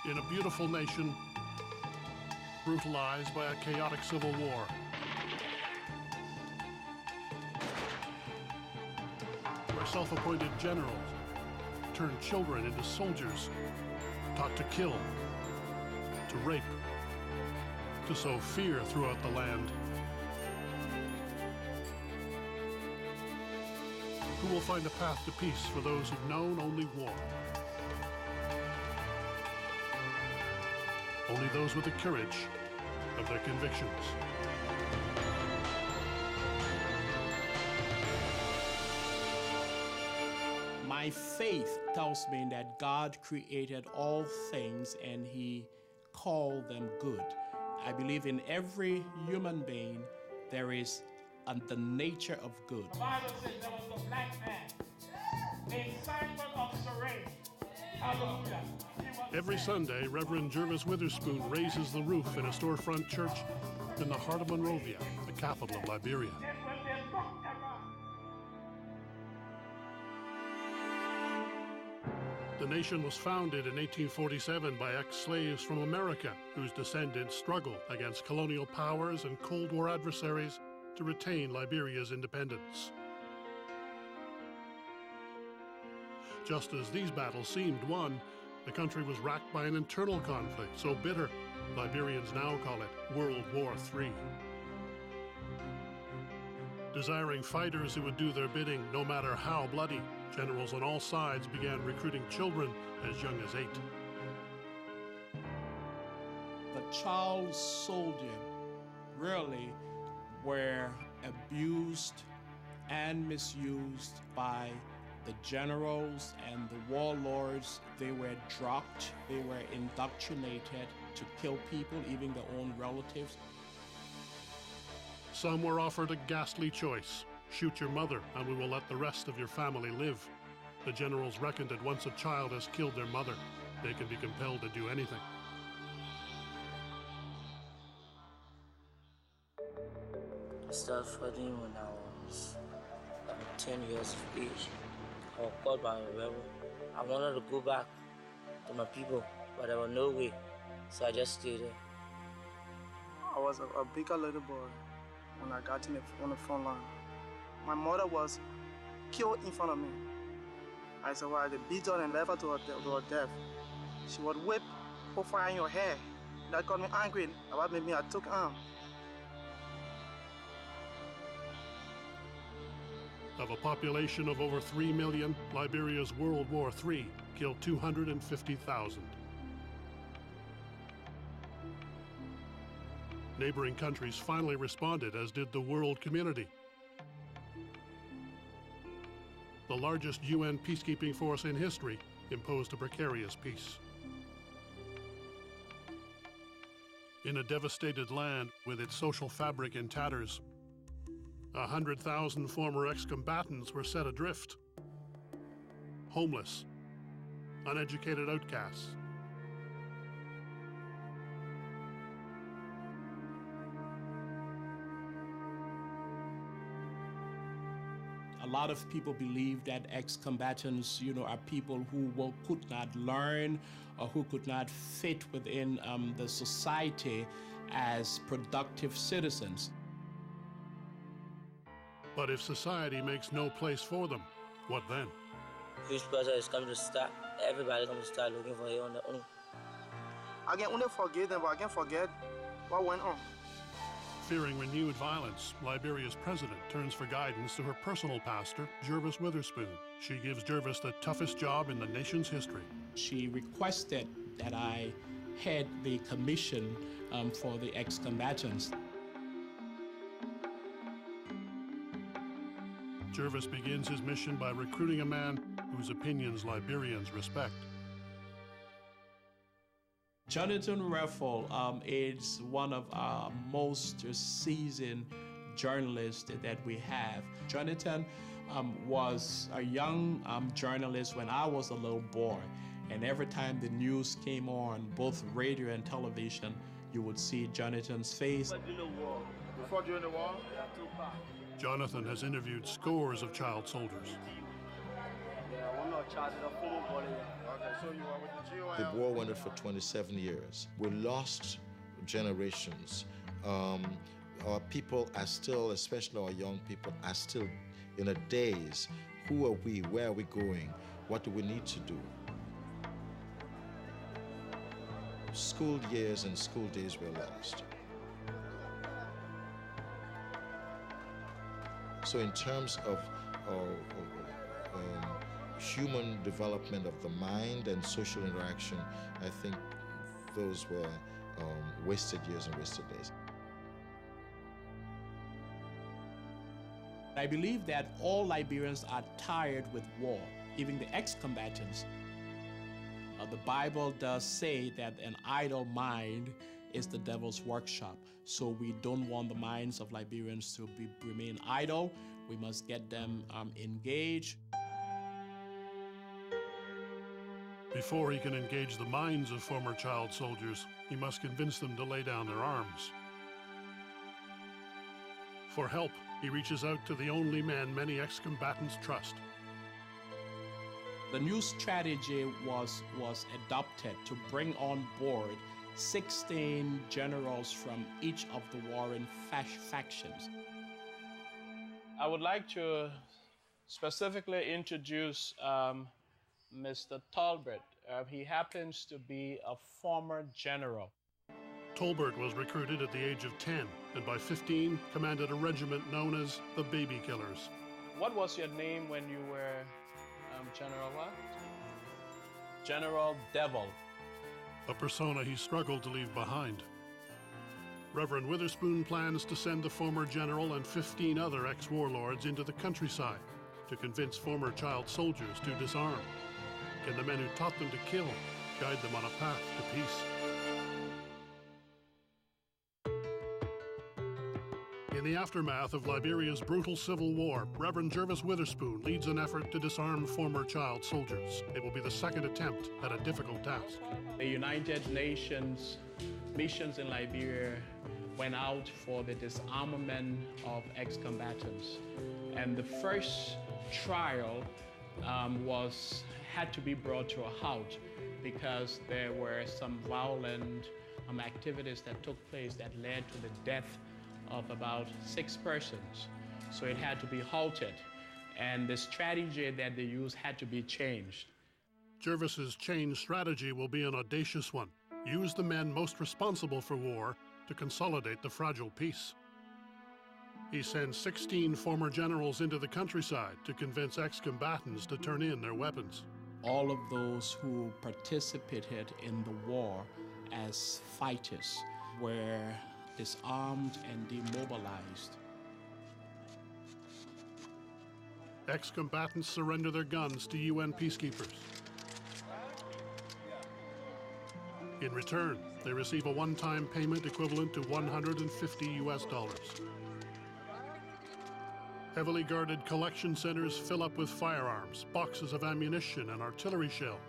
in a beautiful nation brutalized by a chaotic civil war. Where self-appointed generals turn children into soldiers, taught to kill, to rape, to sow fear throughout the land. Who will find a path to peace for those who've known only war? Only those with the courage of their convictions. My faith tells me that God created all things and He called them good. I believe in every human being there is the nature of good. The Bible says there was a black man named Sandler of Surrey. Hallelujah. Every Sunday, Reverend Jervis Witherspoon raises the roof in a storefront church in the heart of Monrovia, the capital of Liberia. The nation was founded in 1847 by ex-slaves from America, whose descendants struggled against colonial powers and Cold War adversaries to retain Liberia's independence. Just as these battles seemed won, the country was racked by an internal conflict so bitter, Liberians now call it World War III. Desiring fighters who would do their bidding, no matter how bloody, generals on all sides began recruiting children as young as 8. The child soldier really were abused and misused by the generals and the warlords. They were drugged, they were indoctrinated to kill people, even their own relatives. Some were offered a ghastly choice. Shoot your mother and we will let the rest of your family live. The generals reckoned that once a child has killed their mother, they can be compelled to do anything. I started fighting when I was 10 years of age. I was caught by a rebel. I wanted to go back to my people, but there was no way, so I just stayed there. I was a bigger little boy when I got on the front line. My mother was killed in front of me. I said, well, they beat her and left her to her death. She would whip, put fire in your hair. That got me angry. That made me, I took arm. Of a population of over 3 million, Liberia's World War III killed 250,000. Neighboring countries finally responded, as did the world community. The largest UN peacekeeping force in history imposed a precarious peace. In a devastated land with its social fabric in tatters, 100,000 former ex-combatants were set adrift, homeless, uneducated outcasts. A lot of people believe that ex-combatants, are people who could not learn or who could not fit within the society as productive citizens. But if society makes no place for them, what then? Huge pressure is coming to start. Everybody comes to start looking for it on their own. I can only forgive them, but I can't forget what went on. Fearing renewed violence, Liberia's president turns for guidance to her personal pastor, Jervis Witherspoon. She gives Jervis the toughest job in the nation's history. She requested that I head the commission for the ex-combatants. Jervis begins his mission by recruiting a man whose opinions Liberians respect. Jonathan Raffle is one of our most seasoned journalists that we have. Jonathan was a young journalist when I was a little boy, and every time the news came on, both radio and television, you would see Jonathan's face. Before during the war, Jonathan has interviewed scores of child soldiers. one of charged with a former bully. Okay, so you are with the GOL. The war went on for 27 years. We lost generations. Our people are still, especially our young people, are still in a daze. Who are we? Where are we going? What do we need to do? School years and school days were lost. So in terms of human development of the mind and social interaction, I think those were wasted years and wasted days. I believe that all Liberians are tired with war, even the ex-combatants. The Bible does say that an idle mind is the devil's workshop. So we don't want the minds of Liberians to remain idle. We must get them engaged. Before he can engage the minds of former child soldiers, he must convince them to lay down their arms. For help, he reaches out to the only man many ex-combatants trust. The new strategy was adopted to bring on board 16 generals from each of the warring factions. I would like to specifically introduce Mr. Talbot. He happens to be a former general. Tolbert was recruited at the age of 10, and by 15 commanded a regiment known as the Baby Killers. What was your name when you were General what? General Devil. A persona he struggled to leave behind. Reverend Witherspoon plans to send the former general and 15 other ex-warlords into the countryside to convince former child soldiers to disarm. Can the men who taught them to kill guide them on a path to peace? In the aftermath of Liberia's brutal civil war, Reverend Jervis Witherspoon leads an effort to disarm former child soldiers. It will be the second attempt at a difficult task. The United Nations missions in Liberia went out for the disarmament of ex-combatants. And the first trial had to be brought to a halt because there were some violent activities that took place that led to the death of about 6 persons. So it had to be halted, and the strategy that they used had to be changed. Jervis's change strategy will be an audacious one. Use the men most responsible for war to consolidate the fragile peace. He sends 16 former generals into the countryside to convince ex-combatants to turn in their weapons. All of those who participated in the war as fighters were disarmed and demobilized. Ex-combatants surrender their guns to UN peacekeepers. In return, they receive a one-time payment equivalent to $150 US. Heavily guarded collection centers fill up with firearms, boxes of ammunition, and artillery shells.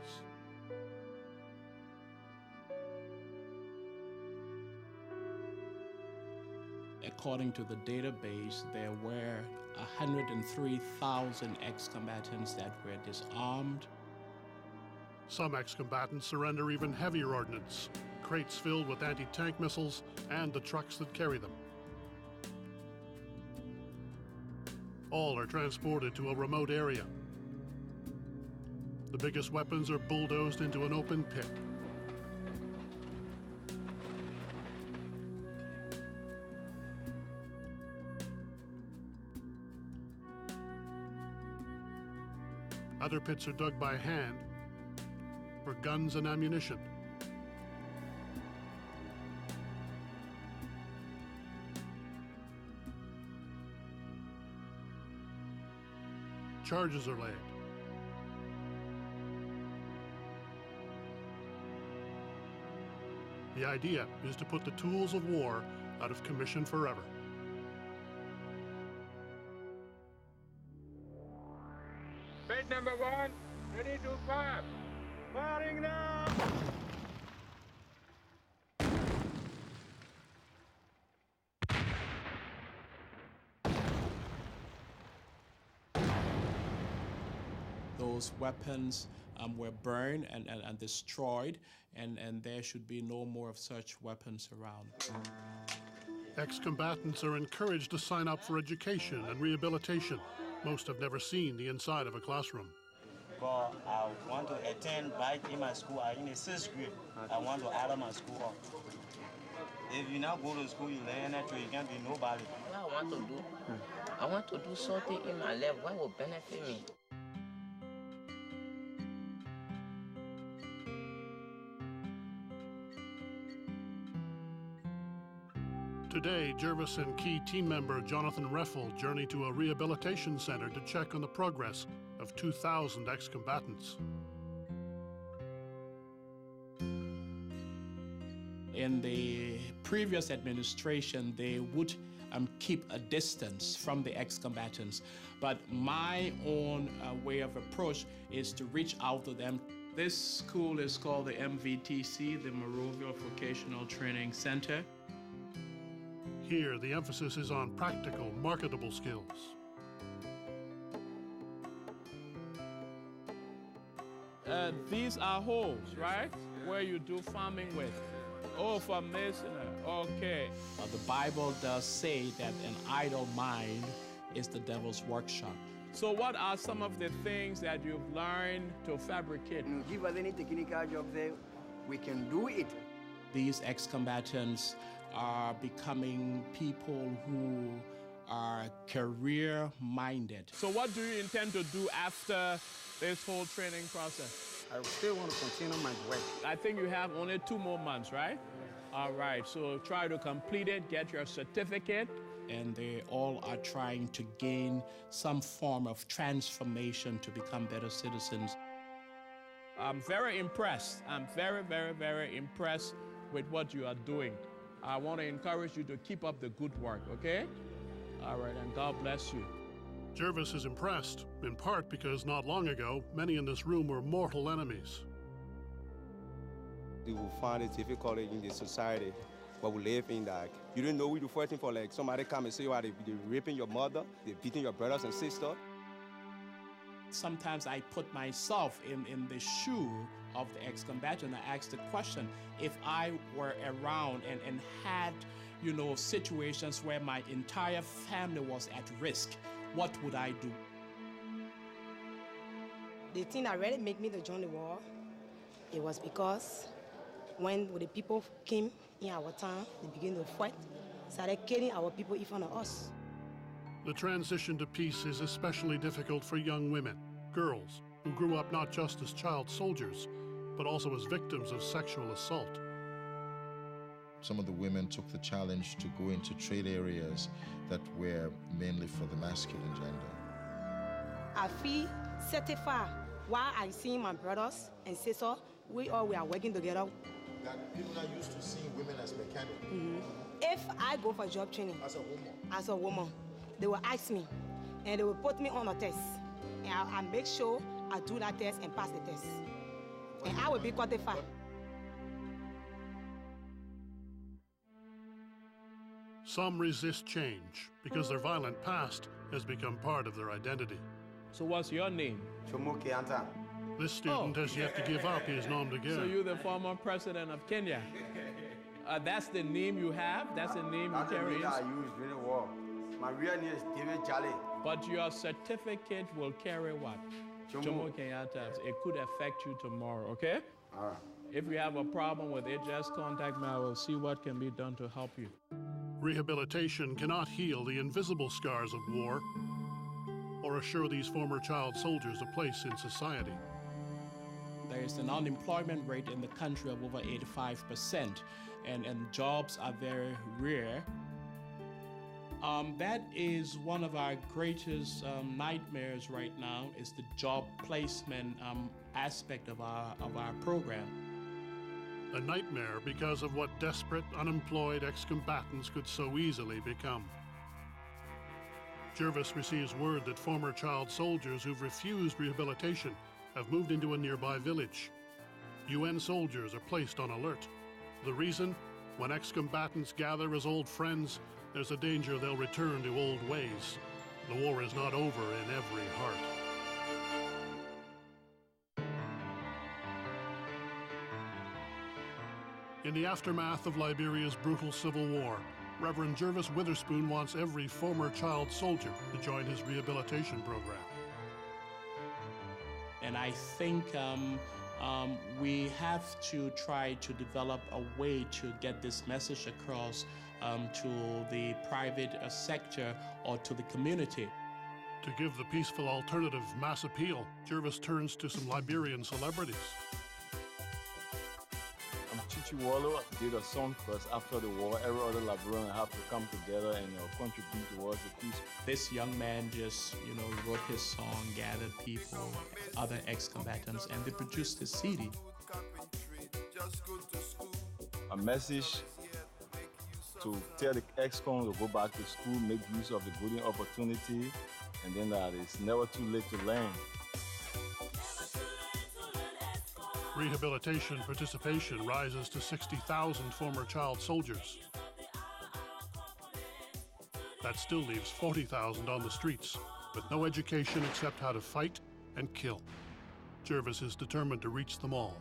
According to the database, there were 103,000 ex-combatants that were disarmed. Some ex-combatants surrender even heavier ordnance, crates filled with anti-tank missiles and the trucks that carry them. All are transported to a remote area. The biggest weapons are bulldozed into an open pit. Other pits are dug by hand for guns and ammunition. Charges are laid. The idea is to put the tools of war out of commission forever. Bed number 1, ready to fire. Firing now! those weapons were burned and destroyed, and there should be no more of such weapons around. Ex-combatants are encouraged to sign up for education and rehabilitation. Most have never seen the inside of a classroom. Because I want to attend back in my school. I'm in the 6th grade. I want to add my school up. If you now go to school, you learn that you can't be nobody. What I want to do, I want to do something in my life that will benefit me. Today, Jervis and key team member Jonathan Reffel journey to a rehabilitation center to check on the progress of 2,000 ex-combatants. In the previous administration, they would keep a distance from the ex-combatants. But my own way of approach is to reach out to them. This school is called the MVTC, the Monrovia Vocational Training Center. Here, the emphasis is on practical, marketable skills. These are holes, right? Where you do farming with. Oh, for masonry, okay. The Bible does say that an idle mind is the devil's workshop. So what are some of the things that you've learned to fabricate? You give us any technical job there, we can do it. These ex-combatants are becoming people who are career-minded. So what do you intend to do after this whole training process? I still want to continue my work. I think you have only 2 more months, right? All right, so try to complete it, get your certificate, and they all are trying to gain some form of transformation to become better citizens. I'm very impressed. I'm very, very, very impressed with what you are doing. I want to encourage you to keep up the good work, okay? All right, and God bless you. Jervis is impressed, in part because not long ago, many in this room were mortal enemies. You will find it difficult in the society where we live in, that you don't know who you're fighting for. Like somebody come and say, they're raping your mother, they're beating your brothers and sisters. Sometimes I put myself in the shoe of the ex-combatant. I ask the question, if I were around and had, situations where my entire family was at risk, what would I do? The thing that really made me to join the war, it was because when the people came in our town, they began to fight, started killing our people in front of us. The transition to peace is especially difficult for young women, girls, who grew up not just as child soldiers, but also as victims of sexual assault. Some of the women took the challenge to go into trade areas that were mainly for the masculine gender. I feel certified while I see my brothers and sisters, we are working together. That people are used to seeing women as mechanics. Mm-hmm. If I go for job training as a woman, they will ask me and they will put me on a test. And I make sure I do that test and pass the test. And I will be qualified. Some resist change because their violent past has become part of their identity. So what's your name? This student has yet to give up his nom de guerre. So you're the former president of Kenya. That's the name you have? That's the name you carry? That's the name I use during the war. My real name is David Jolly. But your certificate will carry what? Jomo Kenyatta. It could affect you tomorrow, okay? All right. If you have a problem with it, just contact me. I will see what can be done to help you. Rehabilitation cannot heal the invisible scars of war or assure these former child soldiers a place in society. There is an unemployment rate in the country of over 85%, and jobs are very rare. That is one of our greatest nightmares right now, is the job placement aspect of our program. A nightmare because of what desperate, unemployed ex-combatants could so easily become. Jervis receives word that former child soldiers who've refused rehabilitation have moved into a nearby village. UN soldiers are placed on alert. The reason? When ex-combatants gather as old friends, there's a danger they'll return to old ways. The war is not over in every heart. In the aftermath of Liberia's brutal civil war, Reverend Jervis Witherspoon wants every former child soldier to join his rehabilitation program. And I think we have to try to develop a way to get this message across to the private sector or to the community. To give the peaceful alternative mass appeal, Jervis turns to some Liberian celebrities. Chichi Wallow did a song first after the war. Every other Liberian have to come together and contribute towards the peace. This young man just, wrote his song, gathered people, other ex-combatants, and they produced the CD. A message to tell the ex-con to go back to school, make use of the golden opportunity, and then that it's never too late to learn. Rehabilitation participation rises to 60,000 former child soldiers. That still leaves 40,000 on the streets, with no education except how to fight and kill. Jervis is determined to reach them all.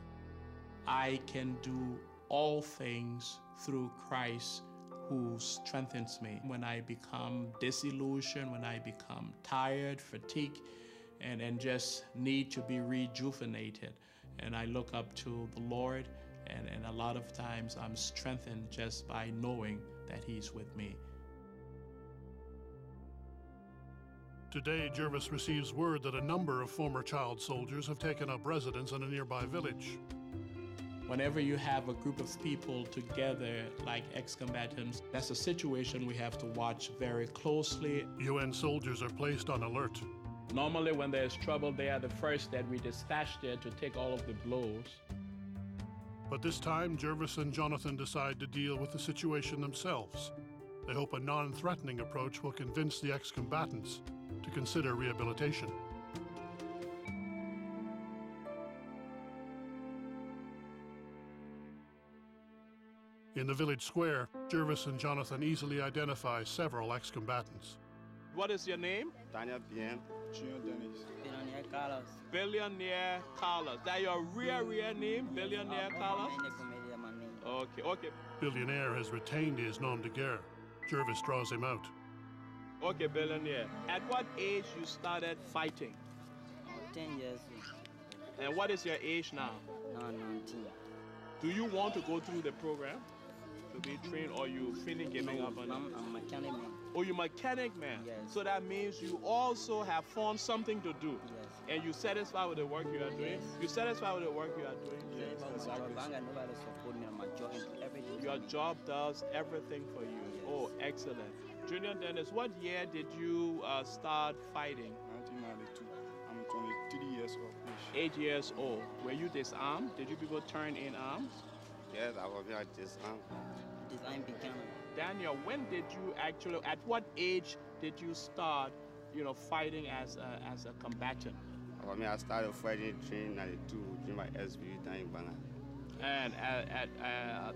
I can do all things through Christ who strengthens me. When I become disillusioned, when I become tired, fatigued, and just need to be rejuvenated, and I look up to the Lord, and a lot of times I'm strengthened just by knowing that He's with me. Today, Jervis receives word that a number of former child soldiers have taken up residence in a nearby village. Whenever you have a group of people together like ex-combatants, that's a situation we have to watch very closely. UN soldiers are placed on alert. Normally when there's trouble, they are the first that we dispatch there to take all of the blows. But this time, Jervis and Jonathan decide to deal with the situation themselves. They hope a non-threatening approach will convince the ex-combatants to consider rehabilitation. In the village square, Jervis and Jonathan easily identify several ex-combatants. What is your name? Daniel Bien. Billionaire Carlos. Billionaire Carlos. That your real name, Billionaire Carlos? Okay. Billionaire has retained his nom de guerre. Jervis draws him out. Okay, Billionaire. At what age you started fighting? 10 years. And what is your age now? No, 19. Do you want to go through the program to be trained, or you feeling giving up on it? I'm a mechanic man. Oh, you're mechanic man? Yes. So that means you also have found something to do. Yes. And you satisfied with the work you are doing? Yes. You satisfied with the work you are doing? Yes. Nobody support me on my job and do everything. Your job does everything for you. Yes. Oh, excellent. Junior Dennis, what year did you start fighting? 1992. I'm 23 years old. 8 years old. Were you disarmed? Did you people turn in arms? Yes, I was disarmed. Disarmed began. Daniel, when did you actually, at what age did you start, fighting as a combatant? I started fighting in 1992 during my SB down in Banga. And at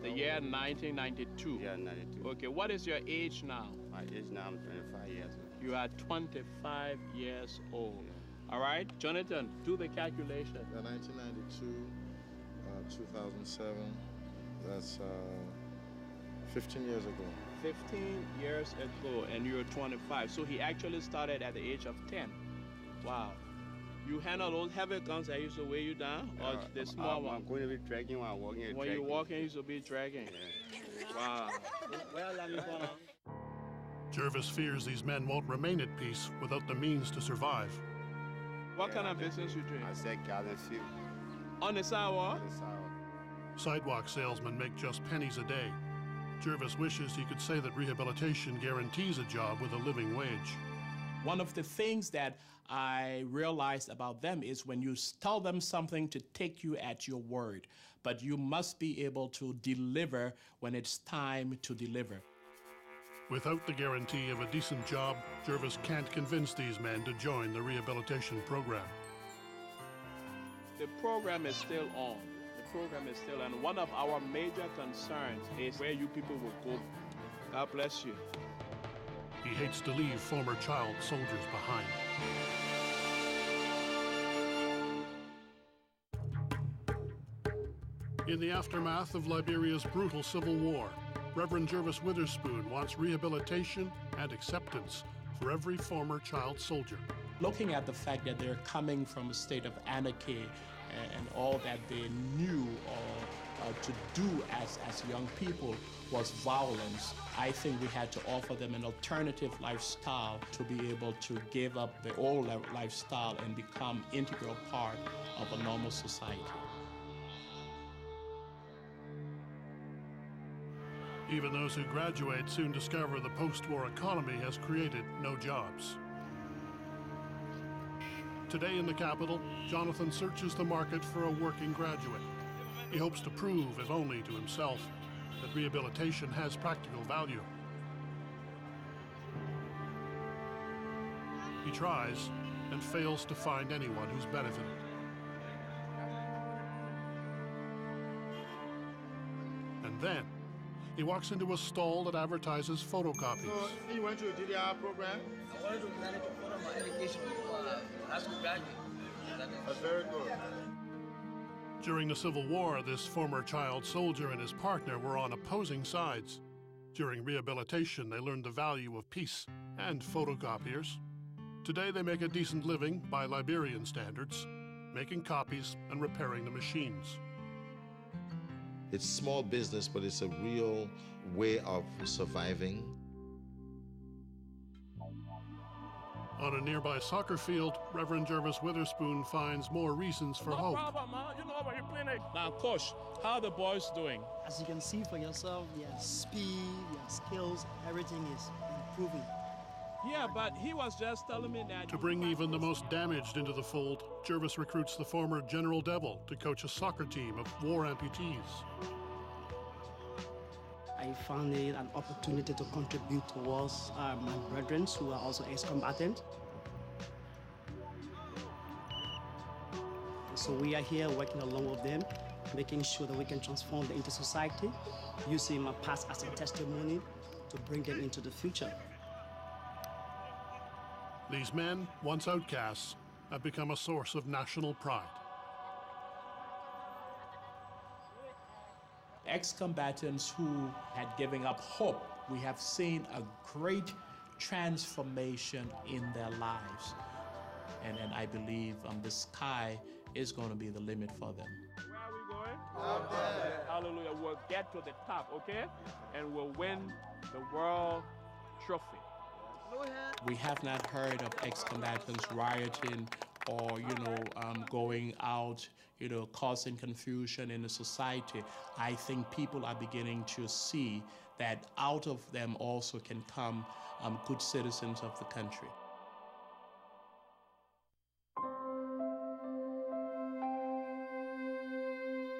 the year 1992? Yeah, 92. Okay, what is your age now? My age now, I'm 25 years old. You are 25 years old. Yeah. All right, Jonathan, do the calculation. 1992, 2007, that's 15 years ago. 15 years ago, and you're 25. So he actually started at the age of 10. Wow. You handle those heavy guns that used to weigh you down, or the small one? I'm going to be dragging when I'm walking. When you're walking, you used to be dragging. Yeah. Wow. Jervis fears these men won't remain at peace without the means to survive. What kind of business you doing? I said garden field. On the sidewalk? On the sidewalk. Sidewalk salesmen make just pennies a day. Jervis wishes he could say that rehabilitation guarantees a job with a living wage. One of the things that I realized about them is when you tell them something to take you at your word, but you must be able to deliver when it's time to deliver. Without the guarantee of a decent job, Jervis can't convince these men to join the rehabilitation program. The program is still on. The program is still on. One of our major concerns is where you people will go. God bless you. He hates to leave former child soldiers behind. In the aftermath of Liberia's brutal civil war, Reverend Jervis Witherspoon wants rehabilitation and acceptance for every former child soldier. Looking at the fact that they're coming from a state of anarchy and all that they knew or to do as young people was violence, I think we had to offer them an alternative lifestyle to be able to give up the old lifestyle and become an integral part of a normal society. Even those who graduate soon discover the post-war economy has created no jobs. Today in the capital, Jonathan searches the market for a working graduate. He hopes to prove, if only to himself, that rehabilitation has practical value. He tries and fails to find anyone who's benefited. And then, he walks into a stall that advertises photocopies. So, you went to the DDR program? I wanted to manage to further my education before high school graduate. That's very good. During the Civil War, this former child soldier and his partner were on opposing sides. During rehabilitation, they learned the value of peace and photocopiers. Today, they make a decent living by Liberian standards, making copies and repairing the machines. It's small business, but it's a real way of surviving. On a nearby soccer field, Reverend Jervis Witherspoon finds more reasons for hope. No problem, man. You know what you're playing. Now, Coach, how are the boys doing? As you can see for yourself, their speed, their skills, everything is improving. Yeah, but he was just telling me that... To bring even the most damaged into the fold, Jervis recruits the former General Devil to coach a soccer team of war amputees. I found it an opportunity to contribute towards my brethren who are also ex-combatants. So we are here working along with them, making sure that we can transform them into society, using my past as a testimony to bring them into the future. These men, once outcasts, have become a source of national pride. Ex-combatants who had given up hope, we have seen a great transformation in their lives. And I believe the sky is going to be the limit for them. Where are we going? Up there. Hallelujah. We'll get to the top, okay? And we'll win the world trophy. We have not heard of ex-combatants rioting or, going out, causing confusion in the society. I think people are beginning to see that out of them also can come good citizens of the country.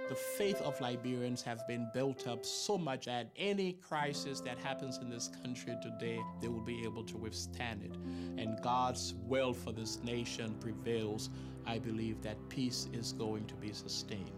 The faith of Liberians have been built up so much that any crisis that happens in this country today, they will be able to withstand it. And God's will for this nation prevails. I believe that peace is going to be sustained.